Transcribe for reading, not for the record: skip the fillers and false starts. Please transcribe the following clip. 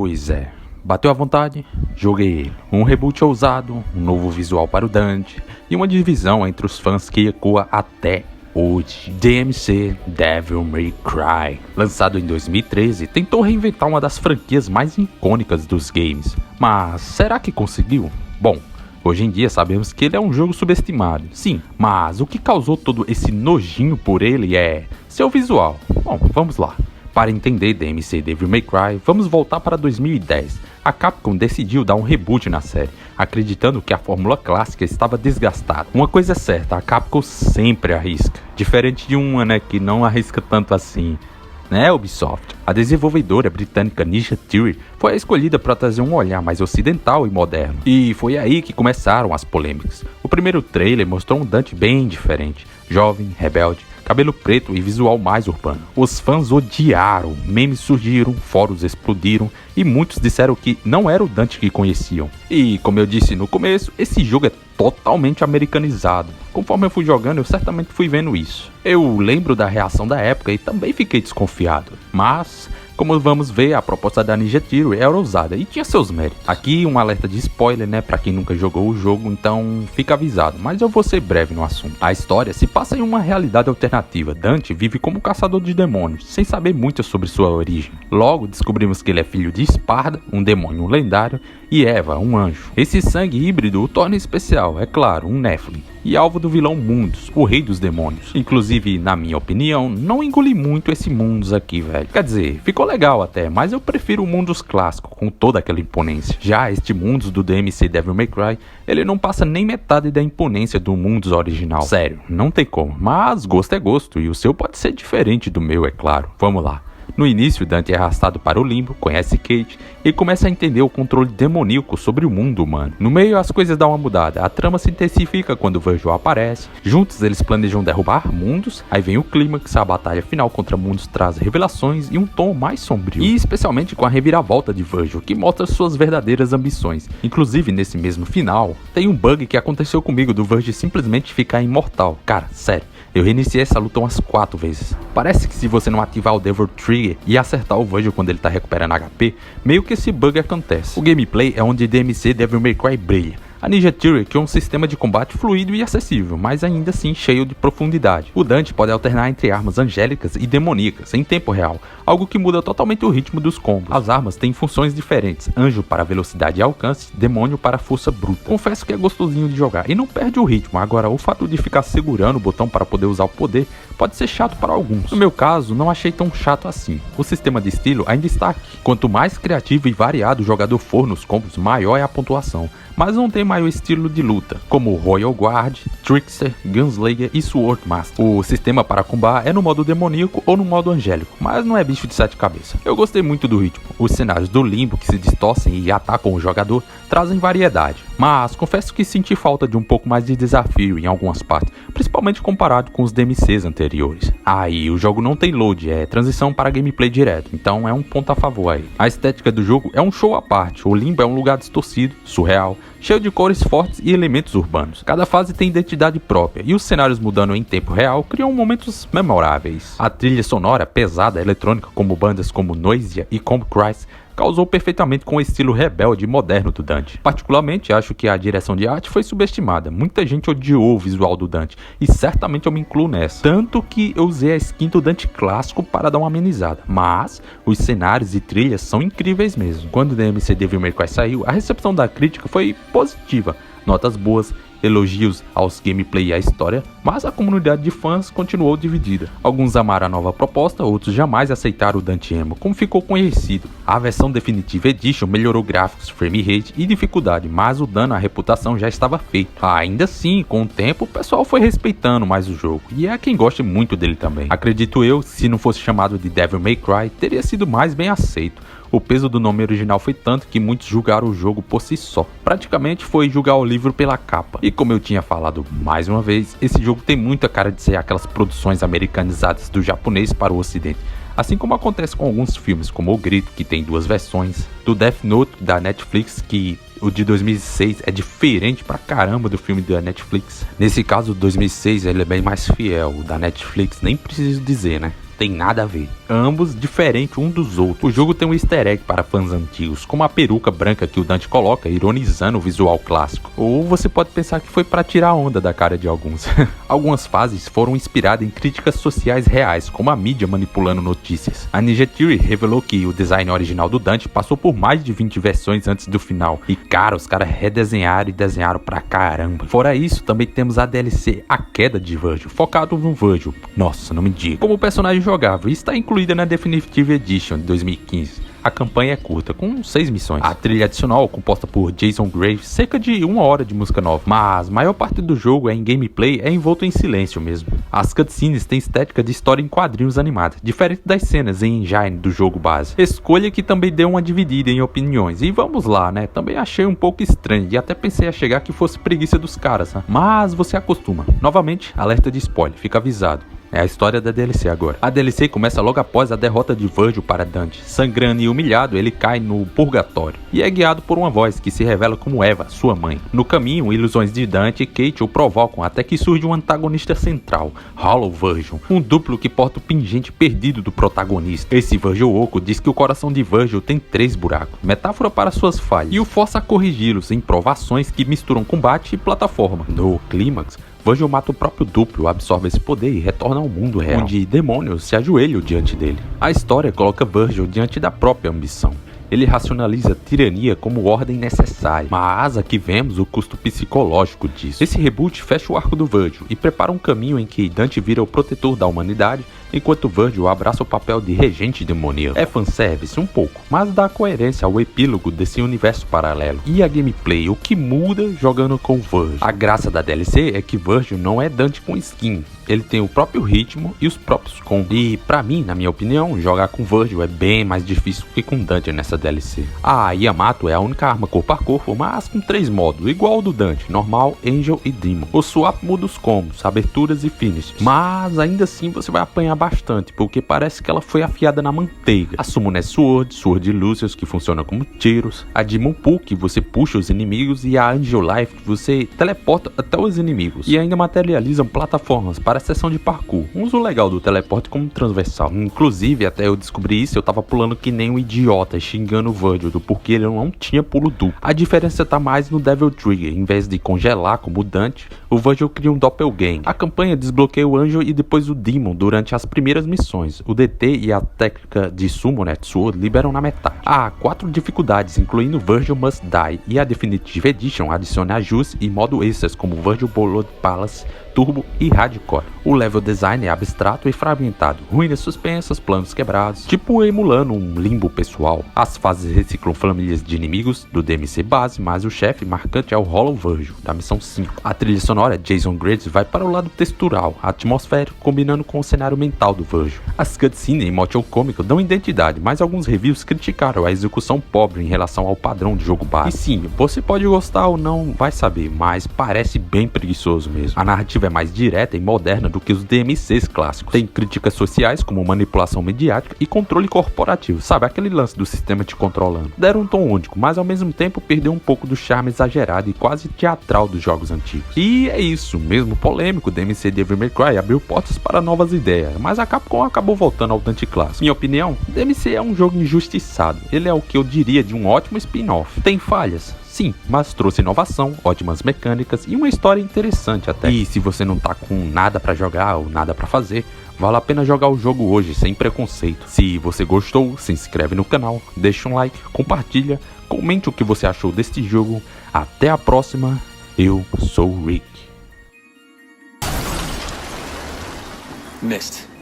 Pois é, bateu à vontade, joguei ele. Um reboot ousado, um novo visual para o Dante e uma divisão entre os fãs que ecoa até hoje. DMC Devil May Cry, lançado em 2013, tentou reinventar uma das franquias mais icônicas dos games, mas será que conseguiu? Bom, hoje em dia sabemos que ele é um jogo subestimado, sim, mas o que causou todo esse nojinho por ele é seu visual. Bom, vamos lá. Para entender DMC Devil May Cry, vamos voltar para 2010. A Capcom decidiu dar um reboot na série, acreditando que a fórmula clássica estava desgastada. Uma coisa é certa, a Capcom sempre arrisca, diferente de uma, que não arrisca tanto assim, Ubisoft. A desenvolvedora britânica Ninja Theory foi a escolhida para trazer um olhar mais ocidental e moderno. E foi aí que começaram as polêmicas. O primeiro trailer mostrou um Dante bem diferente, jovem, rebelde, cabelo preto e visual mais urbano. Os fãs odiaram, memes surgiram, fóruns explodiram e muitos disseram que não era o Dante que conheciam. E como eu disse no começo, esse jogo é totalmente americanizado. Conforme eu fui jogando, eu certamente fui vendo isso. Eu lembro da reação da época e também fiquei desconfiado. Mas, como vamos ver, a proposta da Ninja Theory era ousada e tinha seus méritos. Aqui um alerta de spoiler, pra quem nunca jogou o jogo, então fica avisado, mas eu vou ser breve no assunto. A história se passa em uma realidade alternativa. Dante vive como caçador de demônios, sem saber muito sobre sua origem. Logo descobrimos que ele é filho de Esparda, um demônio lendário, e Eva, um anjo. Esse sangue híbrido o torna especial, é claro, um Nephilim, e alvo do vilão Mundus, o rei dos demônios. Inclusive, na minha opinião, não engoli muito esse Mundus aqui, velho. Quer dizer, ficou legal até, mas eu prefiro o Mundus clássico, com toda aquela imponência. Já este Mundus do DMC Devil May Cry, ele não passa nem metade da imponência do Mundus original. Sério, não tem como, mas gosto é gosto, e o seu pode ser diferente do meu, é claro. Vamos lá. No início, Dante é arrastado para o limbo, conhece Kate e começa a entender o controle demoníaco sobre o mundo humano. No meio, as coisas dão uma mudada, a trama se intensifica quando Virgil aparece. Juntos, eles planejam derrubar mundos, aí vem o clímax, a batalha final contra mundos traz revelações e um tom mais sombrio. E especialmente com a reviravolta de Virgil, que mostra suas verdadeiras ambições. Inclusive, nesse mesmo final, tem um bug que aconteceu comigo do Virgil simplesmente ficar imortal. Cara, sério. Eu reiniciei essa luta umas 4 vezes. Parece que se você não ativar o Devil Trigger e acertar o Virgil quando ele tá recuperando HP, meio que esse bug acontece. O gameplay é onde DMC Devil May Cry brilha. A Ninja Theory criou um sistema de combate fluido e acessível, mas ainda assim cheio de profundidade. O Dante pode alternar entre armas angélicas e demoníacas em tempo real, algo que muda totalmente o ritmo dos combos. As armas têm funções diferentes, anjo para velocidade e alcance, demônio para força bruta. Confesso que é gostosinho de jogar e não perde o ritmo, agora o fato de ficar segurando o botão para poder usar o poder pode ser chato para alguns. No meu caso, não achei tão chato assim. O sistema de estilo ainda está aqui. Quanto mais criativo e variado o jogador for nos combos, maior é a pontuação. Mas não tem mais o estilo de luta, como Royal Guard, Trickster, Gunslayer e Swordmaster. O sistema para combar é no modo demoníaco ou no modo angélico, mas não é bicho de 7 cabeças. Eu gostei muito do ritmo. Os cenários do limbo que se distorcem e atacam o jogador trazem variedade, mas confesso que senti falta de um pouco mais de desafio em algumas partes, principalmente comparado com os DMCs anteriores. E o jogo não tem load, é transição para gameplay direto, então é um ponto a favor aí. A estética do jogo é um show à parte, o limbo é um lugar distorcido, surreal, cheio de cores fortes e elementos urbanos. Cada fase tem identidade própria, e os cenários mudando em tempo real criam momentos memoráveis. A trilha sonora pesada eletrônica, como bandas como Noisia e Comb Christ, causou perfeitamente com o estilo rebelde e moderno do Dante. Particularmente, acho que a direção de arte foi subestimada. Muita gente odiou o visual do Dante, e certamente eu me incluo nessa. Tanto que eu usei a skin do Dante clássico para dar uma amenizada. Mas, os cenários e trilhas são incríveis mesmo. Quando o DMC Devil May Cry saiu, a recepção da crítica foi positiva. Notas boas, elogios aos gameplay e à história, mas a comunidade de fãs continuou dividida. Alguns amaram a nova proposta, outros jamais aceitaram o Dante Emo, como ficou conhecido. A versão Definitive Edition melhorou gráficos, frame rate e dificuldade, mas o dano à reputação já estava feito. Ainda assim, com o tempo, o pessoal foi respeitando mais o jogo, e há quem goste muito dele também. Acredito eu, se não fosse chamado de Devil May Cry, teria sido mais bem aceito. O peso do nome original foi tanto que muitos julgaram o jogo por si só. Praticamente foi julgar o livro pela capa. E como eu tinha falado mais uma vez, esse jogo tem muita cara de ser aquelas produções americanizadas do japonês para o ocidente. Assim como acontece com alguns filmes, como O Grito, que tem 2 versões, do Death Note da Netflix, que o de 2006 é diferente pra caramba do filme da Netflix. Nesse caso, o 2006 ele é bem mais fiel, o da Netflix nem preciso dizer, né? tem nada a ver. Ambos diferentes um dos outros. O jogo tem um easter egg para fãs antigos, como a peruca branca que o Dante coloca, ironizando o visual clássico. Ou você pode pensar que foi para tirar onda da cara de alguns. Algumas fases foram inspiradas em críticas sociais reais, como a mídia manipulando notícias. A Ninja Theory revelou que o design original do Dante passou por mais de 20 versões antes do final. E cara, os caras redesenharam e desenharam pra caramba. Fora isso, também temos a DLC A Queda de Virgil, focado no Virgil. Nossa, não me diga. Como personagem jogável, e está incluída na Definitive Edition de 2015. A campanha é curta, com 6 missões. A trilha adicional, composta por Jason Graves, cerca de 1 hora de música nova. Mas a maior parte do jogo em gameplay é envolto em silêncio mesmo. As cutscenes têm estética de história em quadrinhos animados, diferente das cenas em engine do jogo base. Escolha que também deu uma dividida em opiniões. E vamos lá, né? Também achei um pouco estranho e até pensei a chegar que fosse preguiça dos caras, né? Mas você acostuma. Novamente, alerta de spoiler, fica avisado. É a história da DLC agora. A DLC começa logo após a derrota de Virgil para Dante. Sangrando e humilhado, ele cai no purgatório e é guiado por uma voz que se revela como Eva, sua mãe. No caminho, ilusões de Dante e Kate o provocam até que surge um antagonista central, Hollow Virgil, um duplo que porta o pingente perdido do protagonista. Esse Virgil oco diz que o coração de Virgil tem 3 buracos, metáfora para suas falhas, e o força a corrigi-los em provações que misturam combate e plataforma. No clímax, Virgil mata o próprio duplo, absorve esse poder e retorna ao mundo real, onde demônios se ajoelham diante dele. A história coloca Virgil diante da própria ambição. Ele racionaliza a tirania como ordem necessária, mas aqui vemos o custo psicológico disso. Esse reboot fecha o arco do Virgil e prepara um caminho em que Dante vira o protetor da humanidade, enquanto Virgil abraça o papel de regente demoníaco. É fanservice um pouco, mas dá coerência ao epílogo desse universo paralelo. E a gameplay, o que muda jogando com Virgil? A graça da DLC é que Virgil não é Dante com skin. Ele tem o próprio ritmo e os próprios combos. E pra mim, na minha opinião, jogar com Virgil é bem mais difícil que com Dante nessa DLC. A Yamato é a única arma corpo a corpo, mas com 3 modos, igual ao do Dante, normal, Angel e Demon. O Swap muda os combos, aberturas e finishes. Mas ainda assim você vai apanhar bastante, porque parece que ela foi afiada na manteiga. A Summon é Sword, Sword Lucius, que funciona como tiros. A Demon Pool, que você puxa os inimigos. E a Angel Life, que você teleporta até os inimigos. E ainda materializam plataformas para a sessão de parkour. Um uso legal do teleporte como transversal. Inclusive, até eu descobri isso, eu tava pulando que nem um idiota, xingando o Virgil, porque ele não tinha pulo duplo. A diferença tá mais no Devil Trigger. Em vez de congelar como o Dante, o Virgil cria um doppelganger. A campanha desbloqueia o Angel e depois o Demon durante as primeiras missões. O DT e a técnica de Summon Sword liberam na metade. Há 4 dificuldades, incluindo Virgil Must Die, e a Definitive Edition adiciona ajustes e modo extras como Virgil Blood Palace, Turbo e Hardcore. O level design é abstrato e fragmentado, ruínas suspensas, planos quebrados, tipo emulando um limbo pessoal. As fases reciclam famílias de inimigos do DMC base, mas o chefe marcante é o Hollow Virgil, da missão 5. A trilha sonora Jason Graves vai para o lado textural, atmosférico, combinando com o cenário mental do Virgil. As cutscenes em motion cômico dão identidade, mas alguns reviews criticaram a execução pobre em relação ao padrão de jogo base. E sim, você pode gostar ou não, vai saber, mas parece bem preguiçoso mesmo. A narrativa é mais direta e moderna do que os DMCs clássicos. Tem críticas sociais como manipulação mediática e controle corporativo, sabe, aquele lance do sistema te controlando. Deram um tom único, mas ao mesmo tempo perdeu um pouco do charme exagerado e quase teatral dos jogos antigos. E é isso, mesmo polêmico, o DMC Devil May Cry abriu portas para novas ideias, mas a Capcom acabou voltando ao Dante clássico. Minha opinião, DMC é um jogo injustiçado, ele é o que eu diria de um ótimo spin-off. Tem falhas? Sim, mas trouxe inovação, ótimas mecânicas e uma história interessante até. E se você não tá com nada pra jogar ou nada pra fazer, vale a pena jogar o jogo hoje sem preconceito. Se você gostou, se inscreve no canal, deixa um like, compartilha, comente o que você achou deste jogo. Até a próxima, eu sou o Rick. Missed.